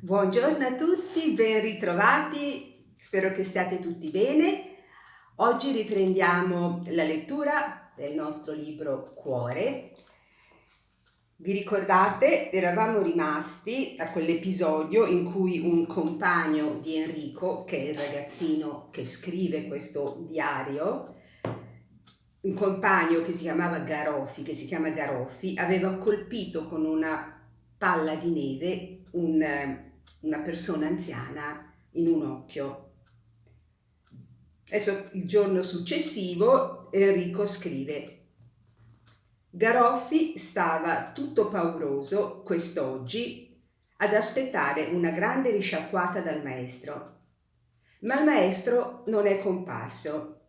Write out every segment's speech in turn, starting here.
Buongiorno a tutti, ben ritrovati, spero che stiate tutti bene. Oggi riprendiamo la lettura del nostro libro Cuore. Vi ricordate, eravamo rimasti a quell'episodio in cui un compagno di Enrico, che è il ragazzino che scrive questo diario, un compagno che si chiama Garoffi, aveva colpito con una palla di neve una persona anziana in un occhio. Adesso il giorno successivo Enrico scrive: Garoffi stava tutto pauroso quest'oggi ad aspettare una grande risciacquata dal maestro, ma il maestro non è comparso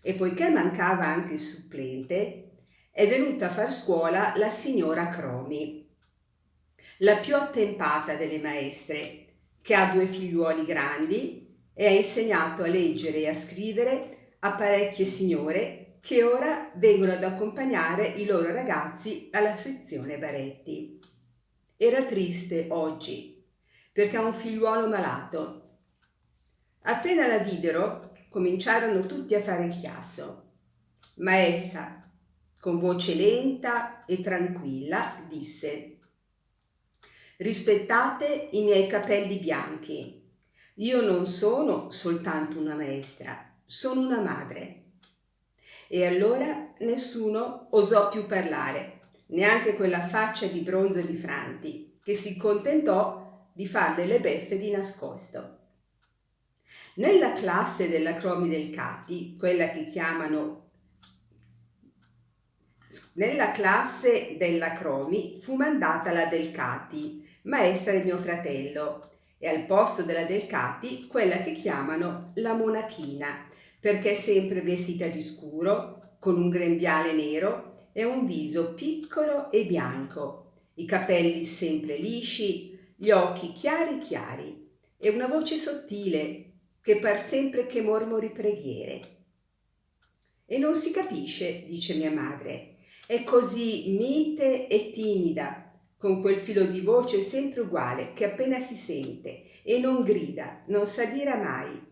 e poiché mancava anche il supplente è venuta a far scuola la signora Cromi, la più attempata delle maestre, che ha 2 figliuoli grandi e ha insegnato a leggere e a scrivere a parecchie signore che ora vengono ad accompagnare i loro ragazzi alla sezione Baretti. Era triste oggi perché ha un figliuolo malato. Appena la videro, cominciarono tutti a fare il chiasso, ma essa, con voce lenta e tranquilla, disse: rispettate i miei capelli bianchi. Io non sono soltanto una maestra, sono una madre. E allora nessuno osò più parlare, neanche quella faccia di bronzo di Franti, che si contentò di farle le beffe di nascosto. Nella classe della Cromi del Cati, quella che chiamano Nella classe della Cromi fu mandata la Delcati, maestra di mio fratello, e al posto della Delcati quella che chiamano la Monachina, perché è sempre vestita di scuro, con un grembiale nero e un viso piccolo e bianco, i capelli sempre lisci, gli occhi chiari chiari e una voce sottile che par sempre che mormori preghiere. E non si capisce, dice mia madre, è così mite e timida, con quel filo di voce sempre uguale che appena si sente e non grida, non s'adira mai.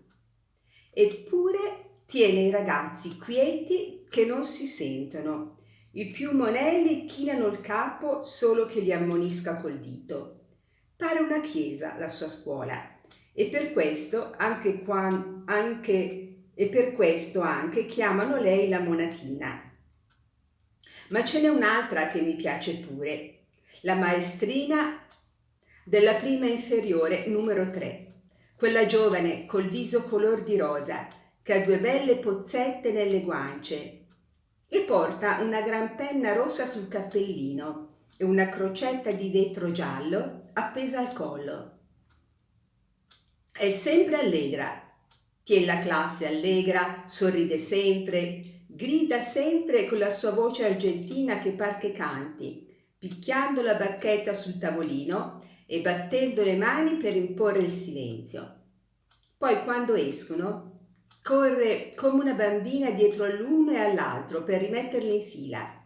Eppure tiene i ragazzi quieti che non si sentono. I più monelli chinano il capo solo che li ammonisca col dito. Pare una chiesa la sua scuola e per questo anche chiamano lei la monachina. Ma ce n'è un'altra che mi piace pure, la maestrina della prima inferiore numero 3, quella giovane col viso color di rosa, che ha 2 belle pozzette nelle guance e porta una gran penna rossa sul cappellino e una crocetta di vetro giallo appesa al collo. È sempre allegra, tiene la classe allegra, sorride sempre, grida sempre con la sua voce argentina che par che canti, picchiando la bacchetta sul tavolino e battendo le mani per imporre il silenzio. Poi quando escono, corre come una bambina dietro all'uno e all'altro per rimetterli in fila.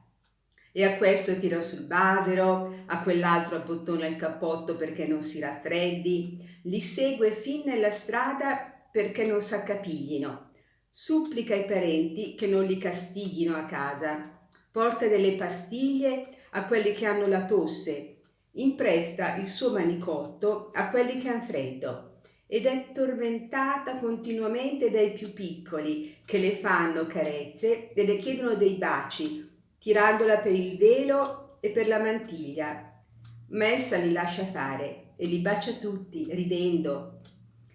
E a questo tira sul bavero, a quell'altro abbottona il cappotto perché non si raffreddi, li segue fin nella strada perché non s'accapiglino, supplica ai parenti che non li castighino a casa, porta delle pastiglie a quelli che hanno la tosse, impresta il suo manicotto a quelli che han freddo ed è tormentata continuamente dai più piccoli che le fanno carezze e le chiedono dei baci, tirandola per il velo e per la mantiglia, ma essa li lascia fare e li bacia tutti, ridendo.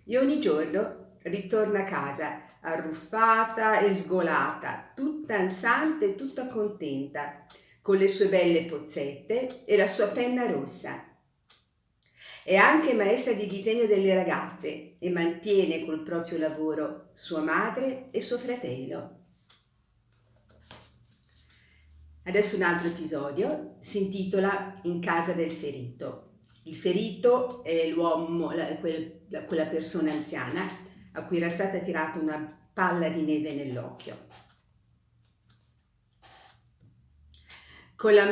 E ogni giorno ritorna a casa, arruffata e sgolata, tutta ansante e tutta contenta, con le sue belle pozzette e la sua penna rossa. È anche maestra di disegno delle ragazze e mantiene col proprio lavoro sua madre e suo fratello. Adesso un altro episodio si intitola In casa del ferito. Il ferito è l'uomo, quella persona anziana a cui era stata tirata una palla di neve nell'occhio. Con la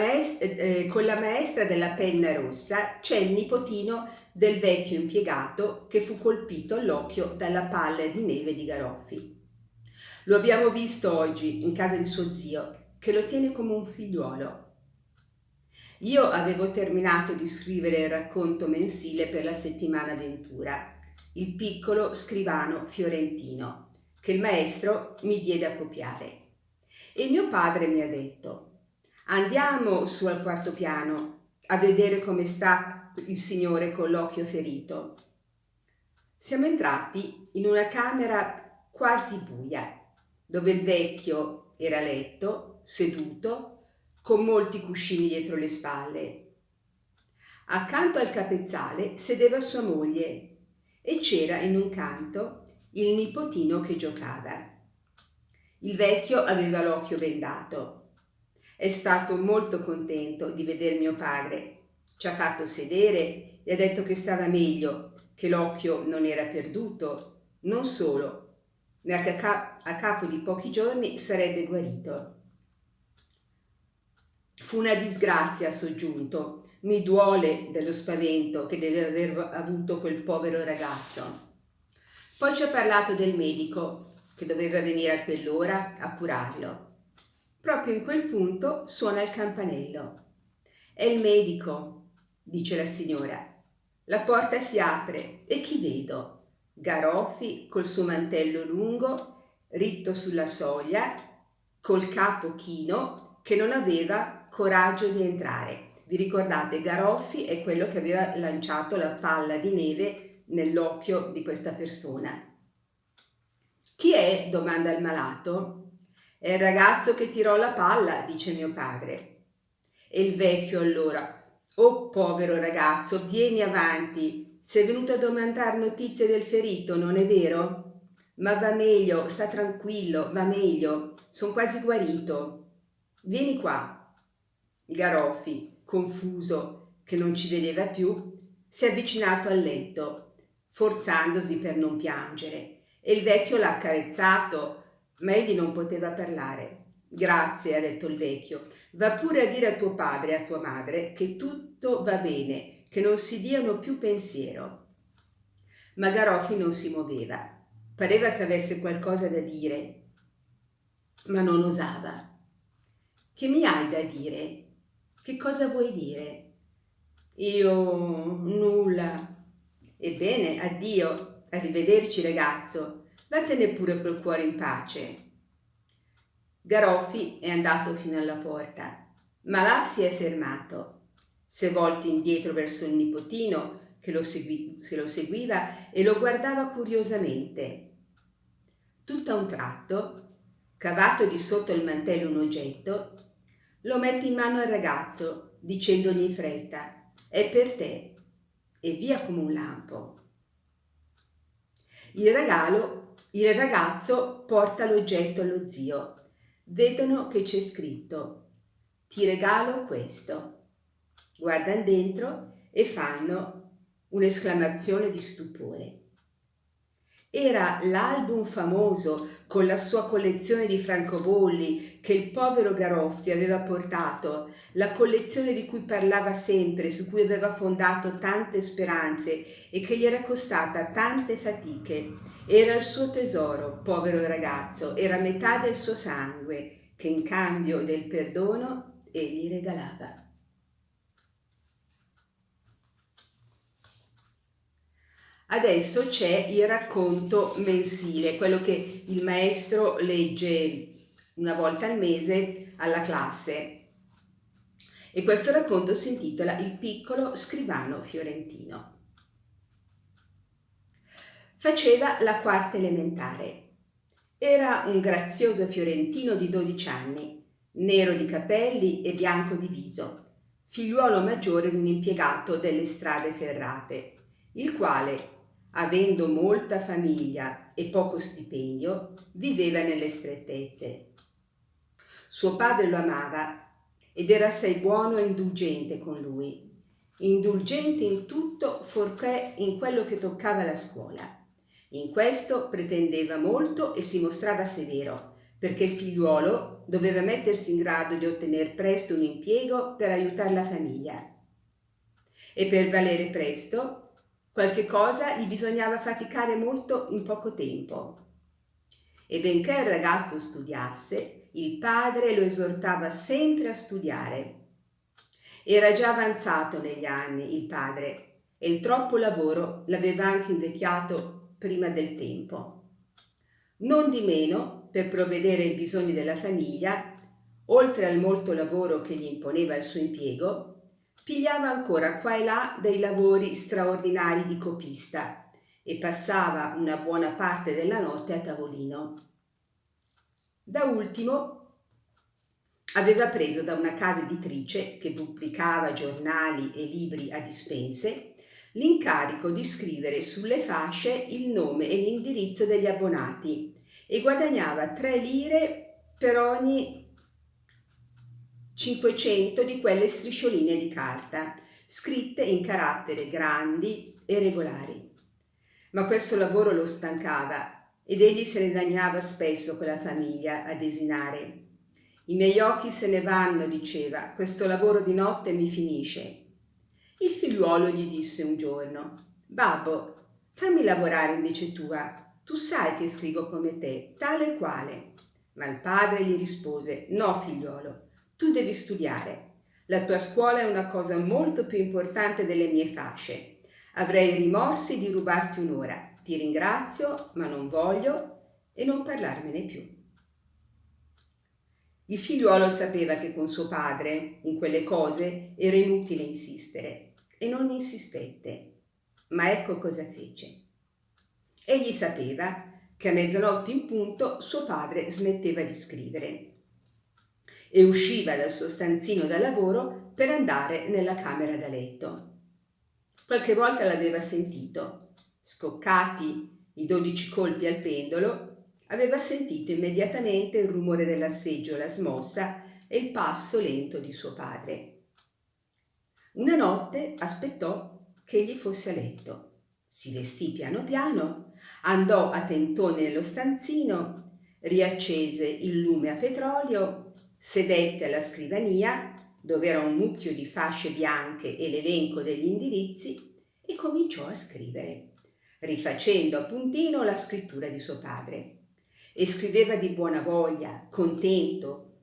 maestra della penna rossa c'è il nipotino del vecchio impiegato che fu colpito all'occhio dalla palla di neve di Garoffi. Lo abbiamo visto oggi in casa di suo zio, che lo tiene come un figliuolo. Io avevo terminato di scrivere il racconto mensile per la settimana Ventura, il piccolo scrivano fiorentino, che il maestro mi diede a copiare. E mio padre mi ha detto: andiamo su al quarto piano a vedere come sta il signore con l'occhio ferito. Siamo entrati in una camera quasi buia, dove il vecchio era a letto, seduto, con molti cuscini dietro le spalle. Accanto al capezzale sedeva sua moglie e c'era in un canto il nipotino che giocava. Il vecchio aveva l'occhio bendato. È stato molto contento di vedere mio padre. Ci ha fatto sedere e ha detto che stava meglio, che l'occhio non era perduto, non solo, ma che a capo di pochi giorni sarebbe guarito. Fu una disgrazia, ha soggiunto. Mi duole dello spavento che deve aver avuto quel povero ragazzo. Poi ci ha parlato del medico che doveva venire a quell'ora a curarlo. Proprio in quel punto suona il campanello. È il medico, dice la signora. La porta si apre e chi vedo? Garoffi col suo mantello lungo, ritto sulla soglia, col capo chino, che non aveva coraggio di entrare. Vi ricordate, Garoffi è quello che aveva lanciato la palla di neve nell'occhio di questa persona. Chi è? Domanda il malato. È il ragazzo che tirò la palla, dice mio padre. E il vecchio allora: oh povero ragazzo, vieni avanti, sei venuto a domandare notizie del ferito, non è vero? Ma va meglio, sta tranquillo, va meglio, son quasi guarito. Vieni qua. Garoffi, confuso, che non ci vedeva più, si è avvicinato al letto, forzandosi per non piangere, e il vecchio l'ha accarezzato, ma egli non poteva parlare. Grazie, ha detto il vecchio, va pure a dire a tuo padre e a tua madre che tutto va bene, che non si diano più pensiero. Ma Garoffi non si muoveva, pareva che avesse qualcosa da dire, ma non osava. Che mi hai da dire? Che cosa vuoi dire? Io nulla. Ebbene, addio, arrivederci ragazzo, vattene pure col cuore in pace. Garoffi è andato fino alla porta, ma là si è fermato. Si è volto indietro verso il nipotino che lo seguiva e lo guardava curiosamente. Tutto a un tratto, cavato di sotto il mantello un oggetto, lo mette in mano al ragazzo, dicendogli in fretta: è per te, e via come un lampo. Il ragazzo porta l'oggetto allo zio. Vedono che c'è scritto: ti regalo questo. Guardano dentro e fanno un'esclamazione di stupore. Era l'album famoso con la sua collezione di francobolli che il povero Garoffi aveva portato, la collezione di cui parlava sempre, su cui aveva fondato tante speranze e che gli era costata tante fatiche. Era il suo tesoro, povero ragazzo, era metà del suo sangue, che in cambio del perdono egli regalava. Adesso c'è il racconto mensile, quello che il maestro legge una volta al mese alla classe. E questo racconto si intitola Il piccolo scrivano fiorentino. Faceva la quarta elementare. Era un grazioso fiorentino di 12 anni, nero di capelli e bianco di viso, figliuolo maggiore di un impiegato delle strade ferrate, il quale, avendo molta famiglia e poco stipendio, viveva nelle strettezze. Suo padre lo amava ed era assai buono e indulgente con lui, indulgente in tutto fuorché in quello che toccava la scuola. In questo pretendeva molto e si mostrava severo, perché il figliuolo doveva mettersi in grado di ottenere presto un impiego per aiutare la famiglia. E per valere presto, qualche cosa gli bisognava faticare molto in poco tempo. E benché il ragazzo studiasse, il padre lo esortava sempre a studiare. Era già avanzato negli anni il padre e il troppo lavoro l'aveva anche invecchiato prima del tempo. Non di meno, per provvedere ai bisogni della famiglia, oltre al molto lavoro che gli imponeva il suo impiego, pigliava ancora qua e là dei lavori straordinari di copista e passava una buona parte della notte a tavolino. Da ultimo aveva preso da una casa editrice che pubblicava giornali e libri a dispense l'incarico di scrivere sulle fasce il nome e l'indirizzo degli abbonati e guadagnava 3 lire per ogni 500 di quelle striscioline di carta, scritte in caratteri grandi e regolari. Ma questo lavoro lo stancava ed egli se ne lagnava spesso con la famiglia a desinare. I miei occhi se ne vanno, diceva, questo lavoro di notte mi finisce. Il figliuolo gli disse un giorno: Babbo, fammi lavorare invece tua, tu sai che scrivo come te, tale e quale. Ma il padre gli rispose: No, figliuolo, tu devi studiare. La tua scuola è una cosa molto più importante delle mie fasce. Avrei rimorsi di rubarti un'ora. Ti ringrazio, ma non voglio e non parlarmene più. Il figliuolo sapeva che con suo padre in quelle cose era inutile insistere e non insistette. Ma ecco cosa fece. Egli sapeva che a mezzanotte in punto suo padre smetteva di scrivere e usciva dal suo stanzino da lavoro per andare nella camera da letto. Qualche volta l'aveva sentito. Scoccati i 12 colpi al pendolo, aveva sentito immediatamente il rumore della seggiola smossa e il passo lento di suo padre. Una notte aspettò che egli fosse a letto. Si vestì piano piano, andò a tentoni nello stanzino, riaccese il lume a petrolio, sedette alla scrivania, dove era un mucchio di fasce bianche e l'elenco degli indirizzi, e cominciò a scrivere, rifacendo a puntino la scrittura di suo padre. E scriveva di buona voglia, contento,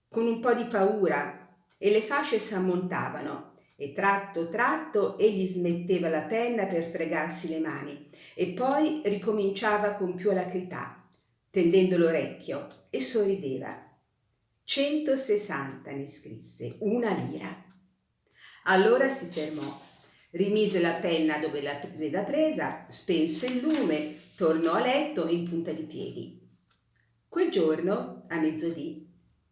con un po' di paura, e le fasce s'ammontavano, e tratto egli smetteva la penna per fregarsi le mani, e poi ricominciava con più alacrità, tendendo l'orecchio, e sorrideva. 160 ne scrisse, 1 lira. Allora si fermò, rimise la penna dove l'aveva presa, spense il lume, tornò a letto in punta di piedi. Quel giorno, a mezzodì,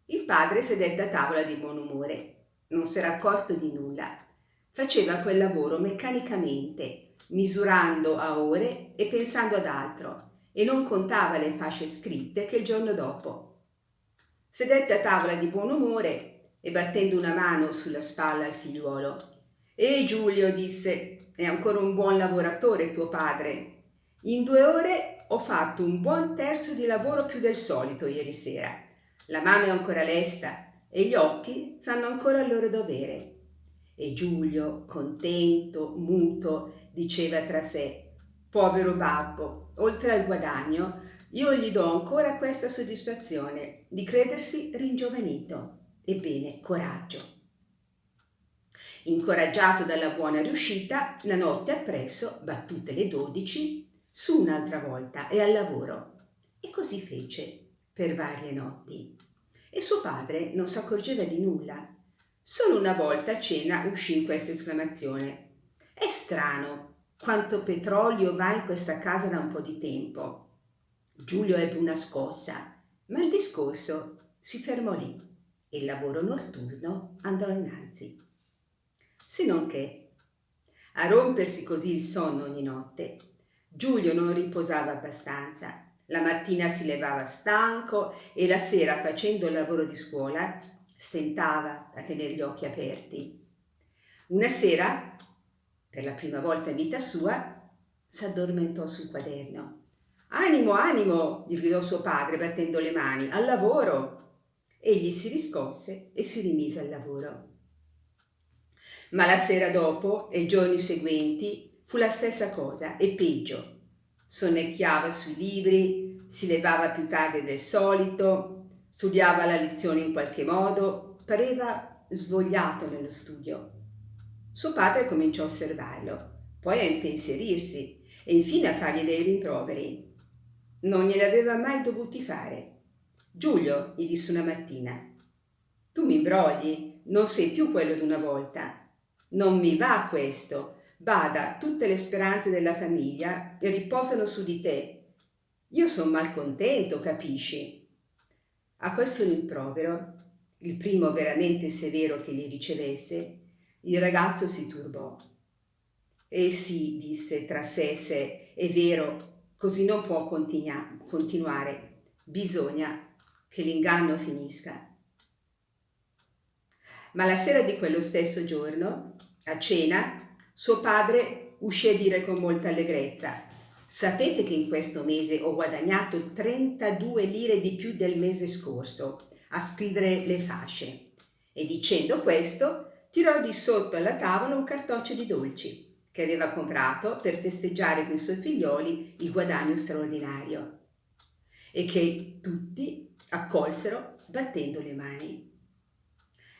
il padre sedette a tavola di buon umore. Non s'era accorto di nulla. Faceva quel lavoro meccanicamente, misurando a ore e pensando ad altro, e non contava le fasce scritte che il giorno dopo. Sedette a tavola di buon umore e battendo una mano sulla spalla al figliuolo. Giulio, disse, è ancora un buon lavoratore tuo padre. In 2 ore ho fatto un buon terzo di lavoro più del solito ieri sera. La mano è ancora lesta e gli occhi fanno ancora il loro dovere. E Giulio, contento, muto, diceva tra sé: povero babbo, oltre al guadagno, io gli do ancora questa soddisfazione di credersi ringiovanito. Ebbene, coraggio. Incoraggiato dalla buona riuscita, la notte appresso, battute le 12, su un'altra volta e al lavoro. E così fece per varie notti. E suo padre non s'accorgeva di nulla. Solo una volta a cena uscì questa esclamazione: è strano quanto petrolio va in questa casa da un po' di tempo. Giulio ebbe una scossa, ma il discorso si fermò lì e il lavoro notturno andò innanzi. Se non che, a rompersi così il sonno ogni notte, Giulio non riposava abbastanza. La mattina si levava stanco e la sera, facendo il lavoro di scuola, stentava a tenere gli occhi aperti. Una sera, per la prima volta in vita sua, s'addormentò sul quaderno. Animo, animo, gli gridò suo padre battendo le mani, al lavoro. Egli si riscosse e si rimise al lavoro. Ma la sera dopo e i giorni seguenti fu la stessa cosa e peggio. Sonnecchiava sui libri, si levava più tardi del solito, studiava la lezione in qualche modo, pareva svogliato nello studio. Suo padre cominciò a osservarlo, poi a impensierirsi e infine a fargli dei rimproveri. Non glieli aveva mai dovuti fare. Giulio, gli disse una mattina, tu mi imbrogli, non sei più quello d'una volta. Non mi va questo. Bada, tutte le speranze della famiglia riposano su di te. Io son malcontento, capisci? A questo rimprovero, il primo veramente severo che gli ricevesse, il ragazzo si turbò. Sì, disse tra sé e sé, è vero, così non può continuare. Bisogna che l'inganno finisca. Ma la sera di quello stesso giorno, a cena, suo padre uscì a dire con molta allegrezza: sapete che in questo mese ho guadagnato 32 lire di più del mese scorso a scrivere le fasce. E dicendo questo, tirò di sotto alla tavola un cartoccio di dolci che aveva comprato per festeggiare con i suoi figlioli il guadagno straordinario e che tutti accolsero battendo le mani.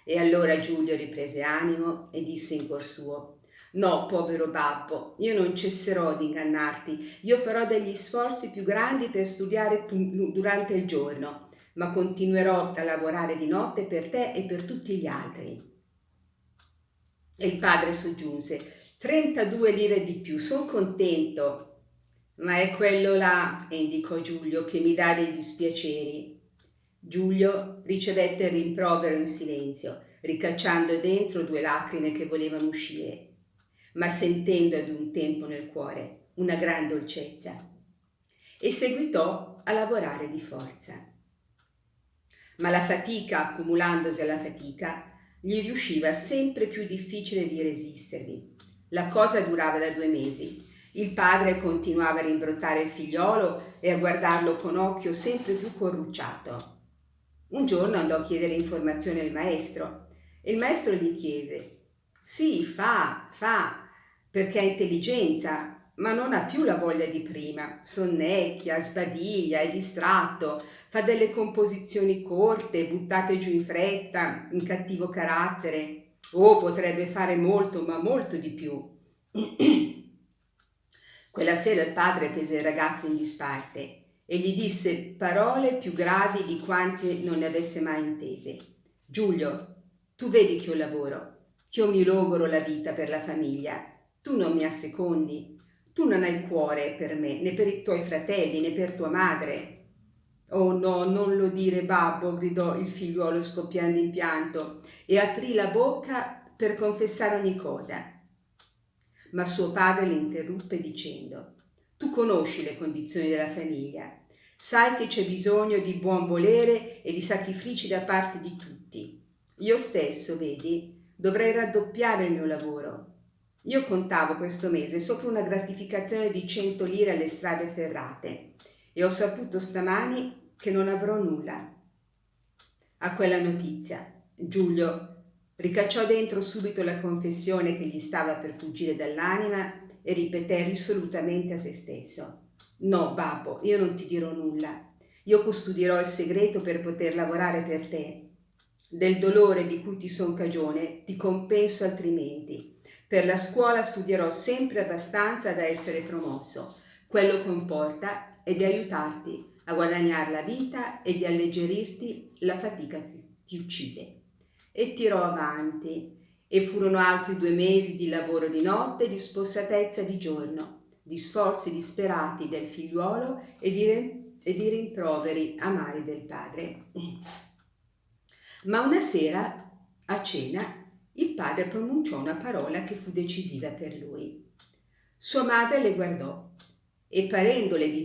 E allora Giulio riprese animo e disse in cuor suo: no, povero babbo, io non cesserò di ingannarti, io farò degli sforzi più grandi per studiare durante il giorno, ma continuerò a lavorare di notte per te e per tutti gli altri. E il padre soggiunse: 32 lire di più, son contento. Ma è quello là, indicò Giulio, che mi dà dei dispiaceri. Giulio ricevette il rimprovero in silenzio, ricacciando dentro 2 lacrime che volevano uscire, ma sentendo ad un tempo nel cuore una gran dolcezza, e seguitò a lavorare di forza. Ma la fatica, accumulandosi alla fatica, gli riusciva sempre più difficile di resistervi. La cosa durava da 2 mesi. Il padre continuava a rimbrottare il figliolo e a guardarlo con occhio sempre più corrucciato. Un giorno andò a chiedere informazioni al maestro e il maestro gli chiese: sì, fa, perché ha intelligenza, ma non ha più la voglia di prima, sonnecchia, sbadiglia, è distratto, fa delle composizioni corte, buttate giù in fretta, in cattivo carattere. Oh, potrebbe fare molto, ma molto di più. Quella sera il padre prese il ragazzo in disparte e gli disse parole più gravi di quante non ne avesse mai intese. Giulio, tu vedi che io lavoro, che io mi logoro la vita per la famiglia. Tu non mi assecondi, tu non hai cuore per me, né per i tuoi fratelli, né per tua madre. Oh no, non lo dire, babbo, gridò il figliuolo scoppiando in pianto e aprì la bocca per confessare ogni cosa. Ma suo padre l'interruppe dicendo: tu conosci le condizioni della famiglia, sai che c'è bisogno di buon volere e di sacrifici da parte di tutti. Io stesso, vedi, dovrei raddoppiare il mio lavoro. Io contavo questo mese sopra una gratificazione di 100 lire alle strade ferrate e ho saputo stamani che non avrò nulla. A quella notizia, Giulio ricacciò dentro subito la confessione che gli stava per fuggire dall'anima e ripeté risolutamente a se stesso: no, babbo, io non ti dirò nulla. Io custodirò il segreto per poter lavorare per te. Del dolore di cui ti son cagione ti compenso altrimenti. Per la scuola studierò sempre abbastanza da essere promosso. Quello comporta è di aiutarti a guadagnare la vita e di alleggerirti la fatica che ti uccide. E tirò avanti, e furono altri 2 mesi di lavoro di notte e di spossatezza di giorno, di sforzi disperati del figliuolo e di rimproveri amari del padre. Ma una sera, a cena, il padre pronunciò una parola che fu decisiva per lui. Sua madre le guardò e, parendole di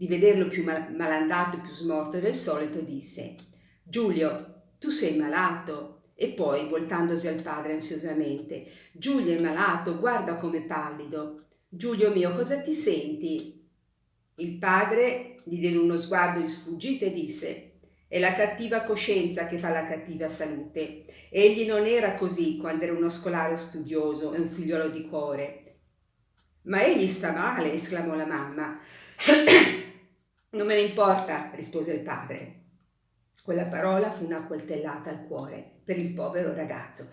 vederlo più malandato e più smorto del solito, disse: Giulio, tu sei malato. E poi, voltandosi al padre ansiosamente: Giulio è malato, guarda com'è pallido. Giulio mio, cosa ti senti? Il padre gli diede uno sguardo di sfuggita e disse: È la cattiva coscienza che fa la cattiva salute. Egli non era così quando era uno scolaro studioso e un figliolo di cuore. Ma egli sta male, esclamò la mamma. Non me ne importa, rispose il padre. Quella parola fu una coltellata al cuore per il povero ragazzo.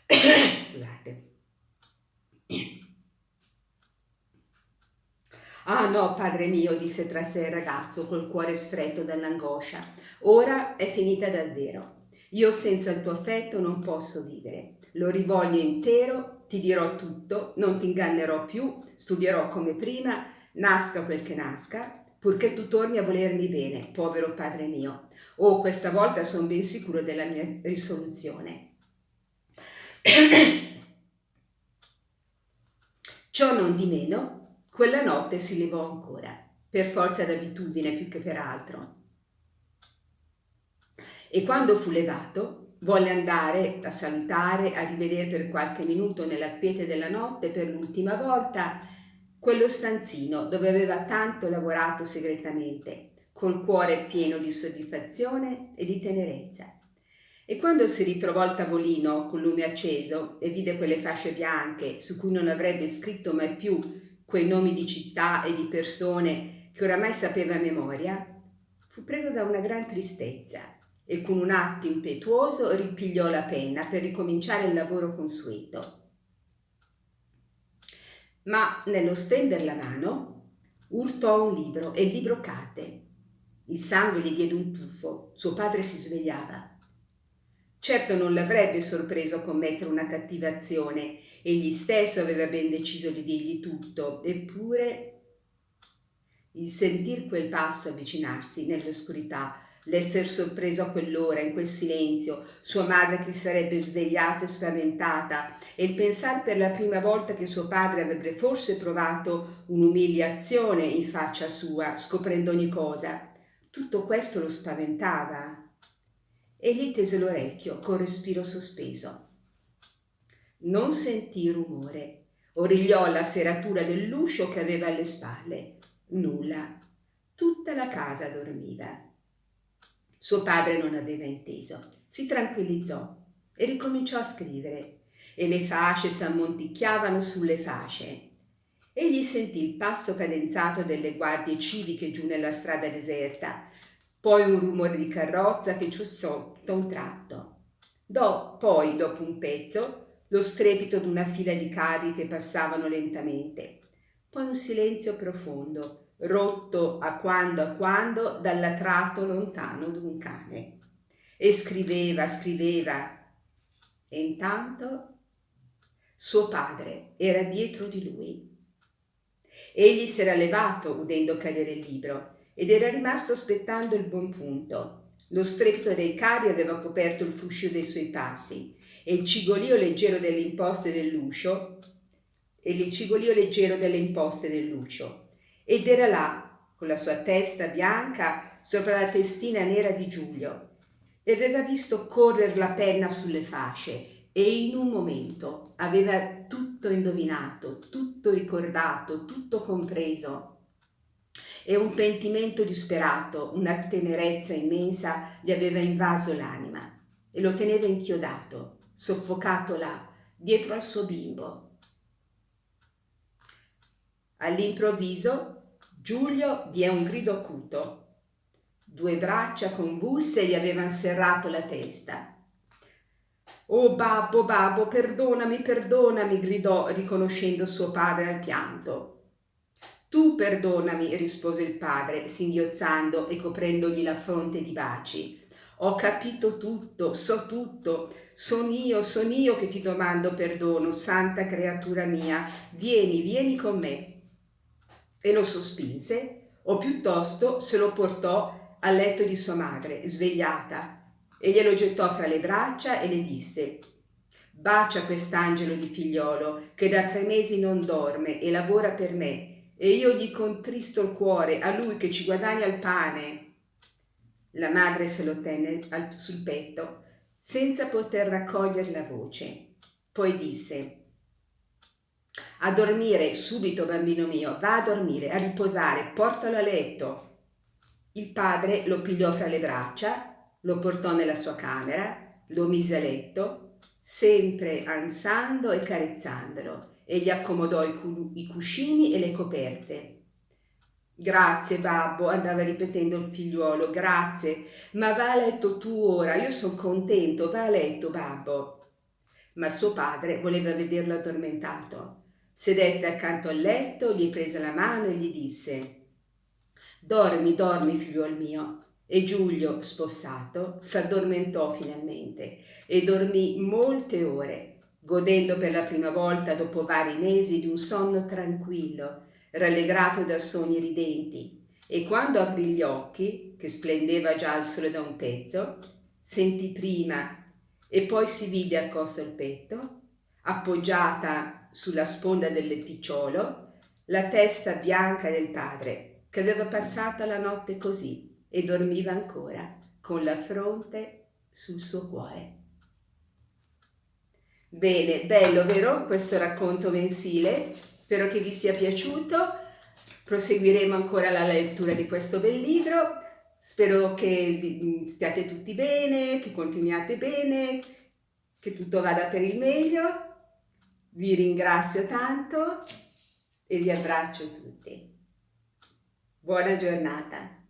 Scusate. Ah no, padre mio, disse tra sé il ragazzo col cuore stretto dall'angoscia. Ora è finita davvero. Io senza il tuo affetto non posso vivere. Lo rivoglio intero, ti dirò tutto, non ti ingannerò più, studierò come prima, nasca quel che nasca, purché tu torni a volermi bene, povero padre mio. Oh, questa volta sono ben sicuro della mia risoluzione. Ciò non di meno, quella notte si levò ancora, per forza d'abitudine più che per altro. E quando fu levato, volle andare a salutare, a rivedere per qualche minuto nella quiete della notte per l'ultima volta quello stanzino dove aveva tanto lavorato segretamente, col cuore pieno di soddisfazione e di tenerezza. E quando si ritrovò al tavolino col lume acceso e vide quelle fasce bianche su cui non avrebbe scritto mai più quei nomi di città e di persone che oramai sapeva a memoria, fu preso da una gran tristezza e con un atto impetuoso ripigliò la penna per ricominciare il lavoro consueto. Ma nello stender la mano urtò un libro e il libro cadde. Il sangue gli diede un tuffo, suo padre si svegliava. Certo non l'avrebbe sorpreso a commettere una cattiva azione, egli stesso aveva ben deciso di dirgli tutto, eppure il sentir quel passo avvicinarsi nell'oscurità, l'esser sorpreso a quell'ora, in quel silenzio, sua madre che si sarebbe svegliata e spaventata, e il pensar per la prima volta che suo padre avrebbe forse provato un'umiliazione in faccia sua, scoprendo ogni cosa, tutto questo lo spaventava. Egli tese l'orecchio col respiro sospeso. Non sentì rumore. Origliò la serratura dell'uscio che aveva alle spalle. Nulla. Tutta la casa dormiva. Suo padre non aveva inteso. Si tranquillizzò e ricominciò a scrivere. E le fasce s'ammonticchiavano sulle fasce. Egli sentì il passo cadenzato delle guardie civiche giù nella strada deserta, poi un rumore di carrozza che cessò da un tratto. Poi, dopo un pezzo, lo strepito d'una fila di carri che passavano lentamente. Poi un silenzio profondo, rotto a quando dal latrato lontano d'un cane. E scriveva, e intanto suo padre era dietro di lui. Egli s'era levato udendo cadere il libro ed era rimasto aspettando il buon punto. Lo strepito dei carri aveva coperto il fruscio dei suoi passi e il cigolio leggero delle imposte dell'uscio ed era là con la sua testa bianca sopra la testina nera di Giulio e aveva visto correre la penna sulle fasce e in un momento aveva tutto indovinato, tutto ricordato, tutto compreso. E un pentimento disperato, una tenerezza immensa gli aveva invaso l'anima e lo teneva inchiodato, soffocato là, dietro al suo bimbo. All'improvviso Giulio diè un grido acuto. 2 braccia convulse gli avevano serrato la testa. «Oh babbo, babbo, perdonami, perdonami!» gridò, riconoscendo suo padre al pianto. «Tu perdonami», rispose il padre, singhiozzando e coprendogli la fronte di baci. «Ho capito tutto, so tutto. Son io che ti domando perdono, santa creatura mia. Vieni con me». E lo sospinse, o piuttosto se lo portò al letto di sua madre, svegliata, e glielo gettò fra le braccia e le disse: «Bacia quest'angelo di figliolo che da 3 mesi non dorme e lavora per me, e io gli contristo il cuore, a lui che ci guadagna il pane». La madre se lo tenne sul petto senza poter raccogliere la voce. Poi disse: «A dormire subito, bambino mio, va a dormire, a riposare, portalo a letto». Il padre lo pigliò fra le braccia lo portò nella sua camera, lo mise a letto, sempre ansando e carezzandolo, e gli accomodò i cuscini e le coperte. Grazie, babbo, andava ripetendo il figliuolo, grazie, ma va a letto tu ora, io sono contento, va a letto, babbo. Ma suo padre voleva vederlo addormentato. Sedette accanto al letto, gli prese la mano e gli disse: dormi, dormi, figliuol mio. E Giulio, sposato, s'addormentò finalmente e dormì molte ore, godendo per la prima volta dopo vari mesi di un sonno tranquillo, rallegrato da sogni ridenti. E quando aprì gli occhi, che splendeva già il sole da un pezzo, sentì prima e poi si vide accosto al petto, appoggiata sulla sponda del letticciolo, la testa bianca del padre, che aveva passata la notte così e dormiva ancora, con la fronte sul suo cuore. Bene, bello, vero? Questo racconto mensile. Spero che vi sia piaciuto. Proseguiremo ancora la lettura di questo bel libro. Spero che stiate tutti bene, che continuiate bene, che tutto vada per il meglio. Vi ringrazio tanto e vi abbraccio tutti. Buona giornata.